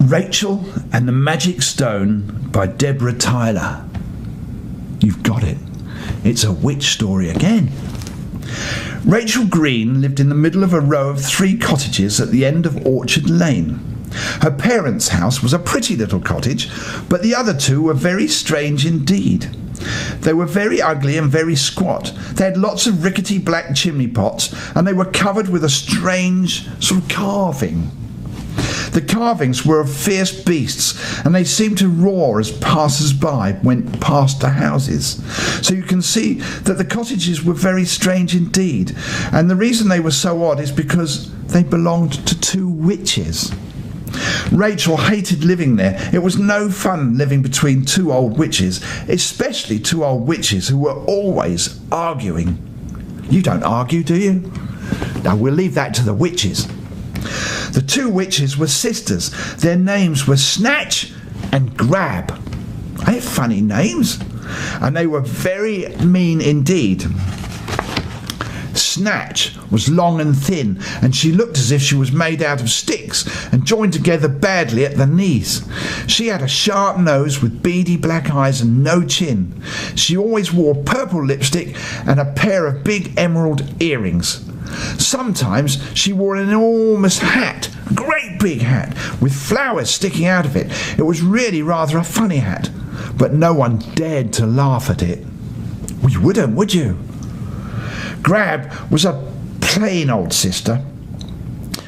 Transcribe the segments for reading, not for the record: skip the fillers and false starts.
Rachel and the Magic Stone by Deborah Tyler. You've got it. It's a witch story again. Rachel Green lived in the middle of a row of 3 cottages at the end of Orchard Lane. Her parents' house was a pretty little cottage, but the other 2 were very strange indeed. They were very ugly and very squat. They had lots of rickety black chimney pots, and they were covered with a strange sort of carving. The carvings were of fierce beasts, and they seemed to roar as passers-by went past the houses. So you can see that the cottages were very strange indeed, and the reason they were so odd is because they belonged to 2 witches. Rachel hated living there. It was no fun living between 2 old witches, especially 2 old witches who were always arguing. You don't argue, do you? Now, we'll leave that to the witches. The 2 witches were sisters. Their names were Snatch and Grab. They have funny names. And they were very mean indeed. Snatch was long and thin, and she looked as if she was made out of sticks and joined together badly at the knees. She had a sharp nose with beady black eyes and no chin. She always wore purple lipstick and a pair of big emerald earrings. Sometimes she wore an enormous hat, a great big hat, with flowers sticking out of it. It was really rather a funny hat, but no one dared to laugh at it. Well, you wouldn't, would you? Grab was a plain old sister.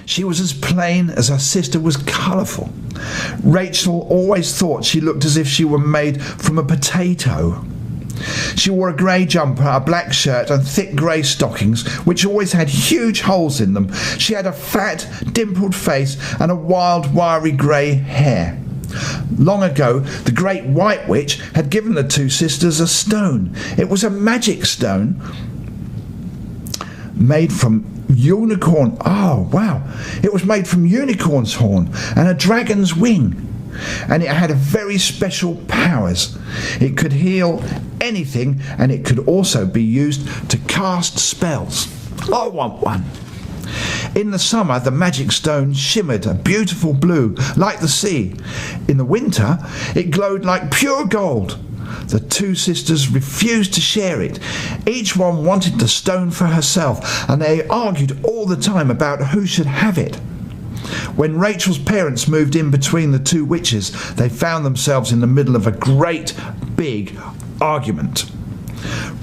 She was as plain as her sister was colourful. Rachel always thought she looked as if she were made from a potato. She wore a grey jumper, a black shirt and thick grey stockings, which always had huge holes in them. She had a fat, dimpled face and a wild, wiry grey hair. Long ago, the great White Witch had given the 2 sisters a stone. It was a magic stone made from unicorn. Oh, wow. It was made from unicorn's horn and a dragon's wing. And it had a very special powers. It could heal anything, and it could also be used to cast spells. I want one. In the summer, the magic stone shimmered a beautiful blue, like the sea. In the winter, it glowed like pure gold. The 2 sisters refused to share it. Each one wanted the stone for herself, and they argued all the time about who should have it. When Rachel's parents moved in between the 2 witches, they found themselves in the middle of a great big argument.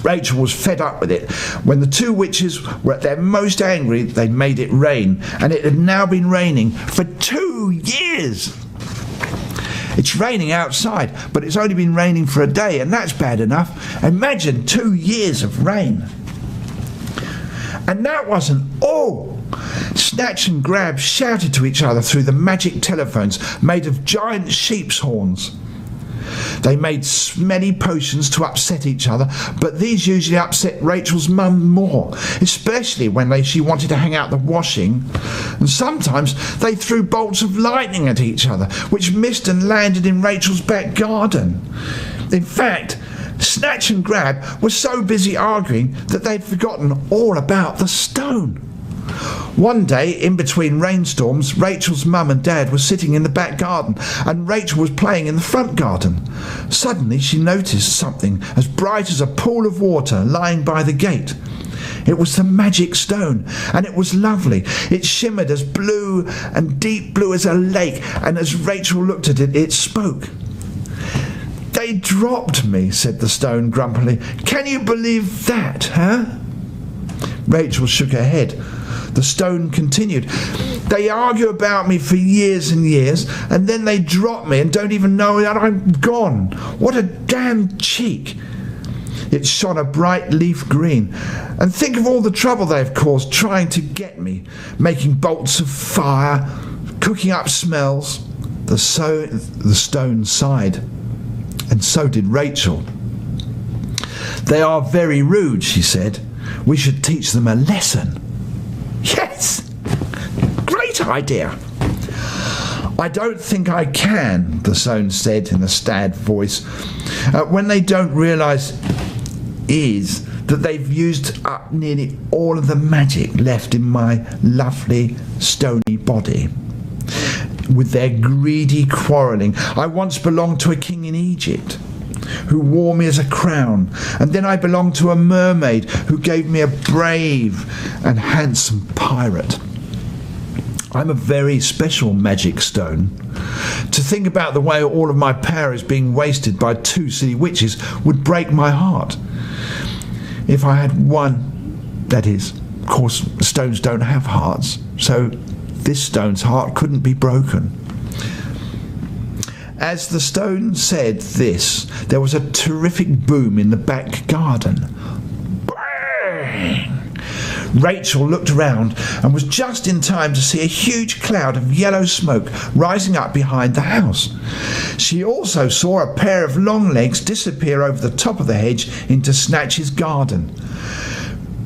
Rachel was fed up with it. When the 2 witches were at their most angry, they made it rain, and it had now been raining for 2 years. It's raining outside, but it's only been raining for a day, and that's bad enough. Imagine 2 years of rain. And that wasn't all. Snatch and Grab shouted to each other through the magic telephones made of giant sheep's horns. They made smelly potions to upset each other, but these usually upset Rachel's mum more, especially when she wanted to hang out the washing. And sometimes they threw bolts of lightning at each other, which missed and landed in Rachel's back garden. In fact, Snatch and Grab were so busy arguing that they'd forgotten all about the stone. One day, in between rainstorms, Rachel's mum and dad were sitting in the back garden, and Rachel was playing in the front garden. Suddenly she noticed something as bright as a pool of water lying by the gate. It was the magic stone, and it was lovely. It shimmered as blue and deep blue as a lake, and as Rachel looked at it, it spoke. "They dropped me," said the stone grumpily. "Can you believe that, huh?" Rachel shook her head. The stone continued. "They argue about me for years and years, and then they drop me and don't even know that I'm gone. What a damn cheek." It shone a bright leaf green. "And think of all the trouble they've caused trying to get me, making bolts of fire, cooking up smells." The stone sighed, and so did Rachel. "They are very rude," she said. "We should teach them a lesson." "Yes, great idea." "I don't think I can," the stone said in a sad voice. "When they don't realise is that they've used up nearly all of the magic left in my lovely stony body." with their greedy quarrelling. I once belonged to a king in Egypt who wore me as a crown, and then I belonged to a mermaid who gave me a brave and handsome pirate. I'm a very special magic stone. To think about the way all of my power is being wasted by 2 silly witches would break my heart. If I had one, that is, of course, stones don't have hearts, so this stone's heart couldn't be broken. As the stone said this, there was a terrific boom in the back garden. Bang! Rachel looked around and was just in time to see a huge cloud of yellow smoke rising up behind the house. She also saw a pair of long legs disappear over the top of the hedge into Snatch's garden.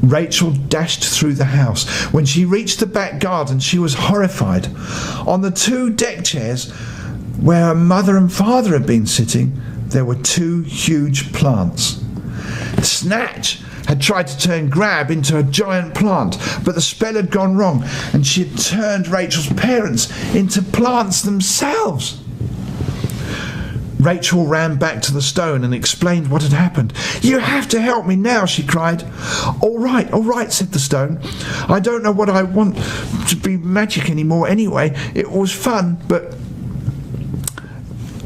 Rachel dashed through the house. When she reached the back garden, she was horrified. On the 2 deck chairs, where her mother and father had been sitting, there were 2 huge plants. Snatch had tried to turn Grab into a giant plant, but the spell had gone wrong, and she had turned Rachel's parents into plants themselves. Rachel ran back to the stone and explained what had happened. "You have to help me now," she cried. All right," said the stone. "I don't know what I want to be magic anymore anyway. It was fun, but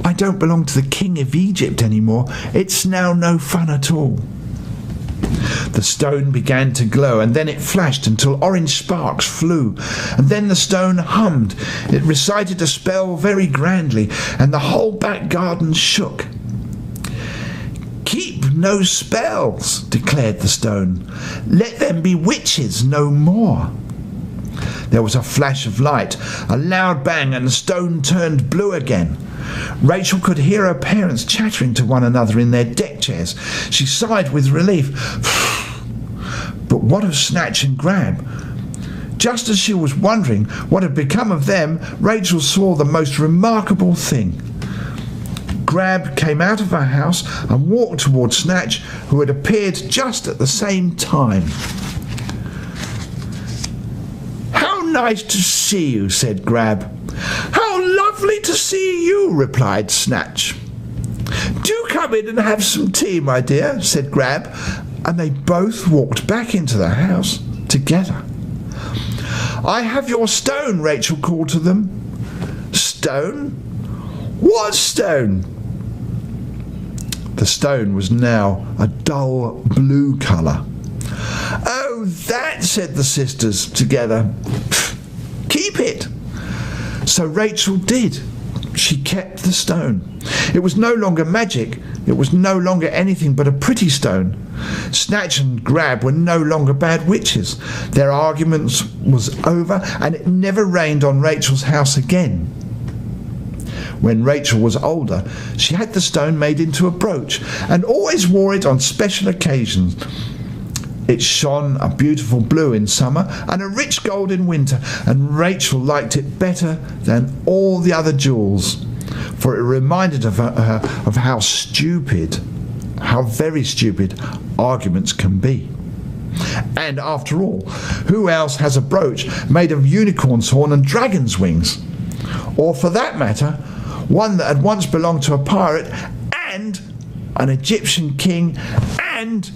I don't belong to the king of Egypt anymore. It's now no fun at all." The stone began to glow, and then it flashed until orange sparks flew, and then the stone hummed. It recited a spell very grandly, and the whole back garden shook. "Keep no spells," declared the stone. "Let them be witches no more." There was a flash of light, a loud bang, and the stone turned blue again. Rachel could hear her parents chattering to one another in their deck chairs. She sighed with relief. But what of Snatch and Grab? Just as she was wondering what had become of them, Rachel saw the most remarkable thing. Grab came out of her house and walked towards Snatch, who had appeared just at the same time. "How nice to see you," said Grab. "How lovely to see you," replied Snatch. "Do come in and have some tea, my dear," said Grab, and they both walked back into the house together. "I have your stone," Rachel called to them. "Stone? What stone?" The stone was now a dull blue colour. "Oh, that," said the sisters together. "Keep it." So Rachel did. She kept the stone. It was no longer magic. It was no longer anything but a pretty stone. Snatch and Grab were no longer bad witches. Their arguments was over, and it never rained on Rachel's house again. When Rachel was older, she had the stone made into a brooch and always wore it on special occasions. It shone a beautiful blue in summer and a rich gold in winter, and Rachel liked it better than all the other jewels, for it reminded her of how very stupid arguments can be. And after all, who else has a brooch made of unicorn's horn and dragon's wings? Or for that matter, one that had once belonged to a pirate and an Egyptian king and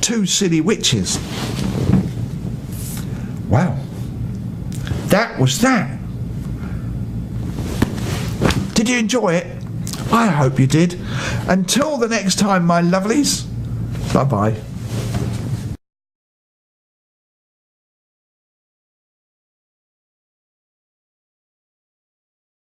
2 silly witches. Wow, that was that. Did you enjoy it? I hope you did. Until the next time, my lovelies, bye-bye.